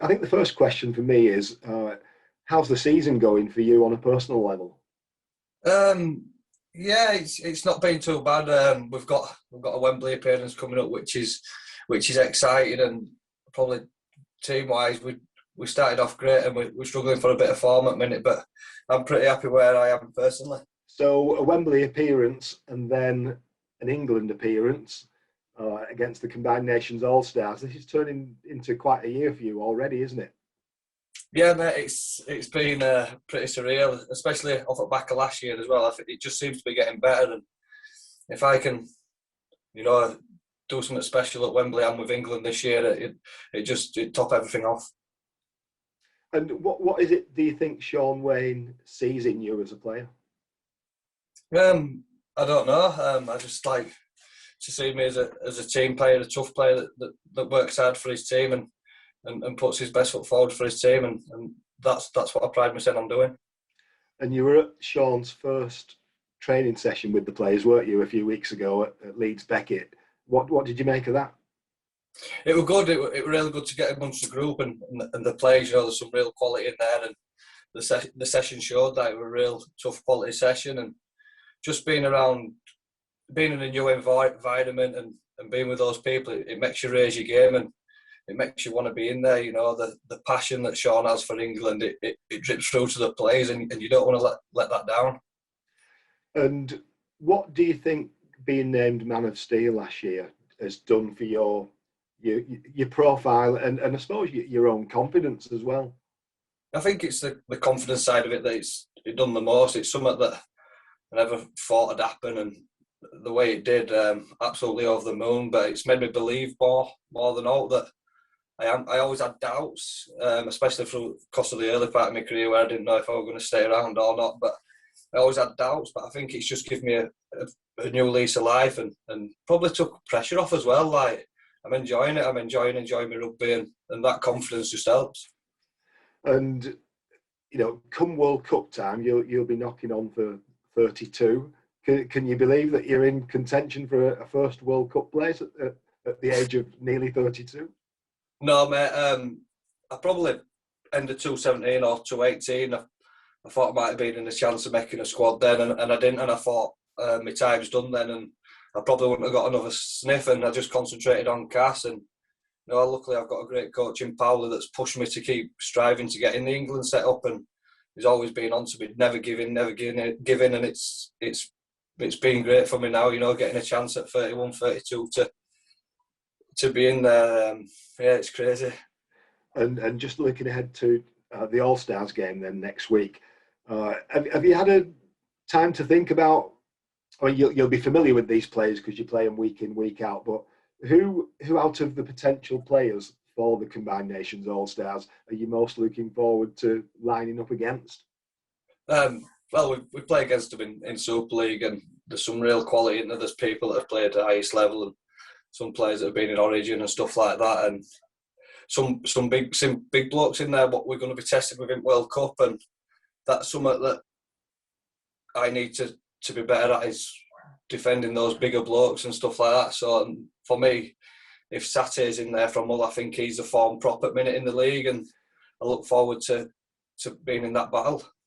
I think the first question for me is, how's the season going for you on a personal level? Um, yeah, it's not been too bad. We've got a Wembley appearance coming up, which is exciting, and probably team wise we started off great, and we're struggling for a bit of form at the minute, but I'm pretty happy where I am personally. So a Wembley appearance and then an England appearance against the Combined Nations All Stars. This is turning into quite a year for you already, isn't it? Yeah, mate, it's been pretty surreal, especially off the back of last year as well. I think it just seems to be getting better, and if I can, you know, do something special at Wembley and with England this year, it top everything off. And what is it? Do you think Sean Wayne sees in you as a player? I don't know. I just like to see me as a team player, a tough player that works hard for his team and puts his best foot forward for his team, and that's what I pride myself on doing. And you were at Sean's first training session with the players, weren't you, a few weeks ago at Leeds Beckett? What did you make of that? It was good. It was really good to get amongst the group and the players. You know, there's some real quality in there, and the session showed that it was a real tough quality session, and just being around, being in a new environment and being with those people, it makes you raise your game, and it makes you want to be in there. You know, the passion that Sean has for England, it drips through to the players, and you don't want to let that down. And what do you think being named Man of Steel last year has done for your profile and I suppose your own confidence as well? I think it's the confidence side of it that it done the most. It's something that I never thought would happen, and the way it did, absolutely over the moon. But it's made me believe more than all that I am. I always had doubts, especially through the course of the early part of my career where I didn't know if I was going to stay around or not. But I always had doubts. But I think it's just given me a new lease of life, and probably took pressure off as well. Like, I'm enjoying it. I'm enjoying my rugby, and that confidence just helps. And come World Cup time, you'll be knocking on for 32. Can you believe that you're in contention for a first World Cup place at the age of nearly 32? No, mate. I probably ended 217 or 218. I thought I might have been in a chance of making a squad then, and I didn't. And I thought my time's done then, and I probably wouldn't have got another sniff. And I just concentrated on Cass, and luckily I've got a great coach in Paolo that's pushed me to keep striving to get in the England setup, and he's always been on to me, never giving, and it's been great for me now. Getting a chance at 31, 32 to be in there. Yeah, it's crazy. And just looking ahead to the All Stars game then next week, have you had a time to think about? I mean, you'll be familiar with these players because you play them week in, week out. But who out of the potential players for the Combined Nations All Stars are you most looking forward to lining up against? Well, we play against them in Super League, and there's some real quality in there. There's people that have played at the highest level, and some players that have been in Origin and stuff like that, and some big blokes in there. What we're going to be tested with in World Cup, and that's something that I need to be better at, is defending those bigger blokes and stuff like that. So for me, if Satay's in there from Hull, I think he's a form prop at minute in the league, and I look forward to being in that battle.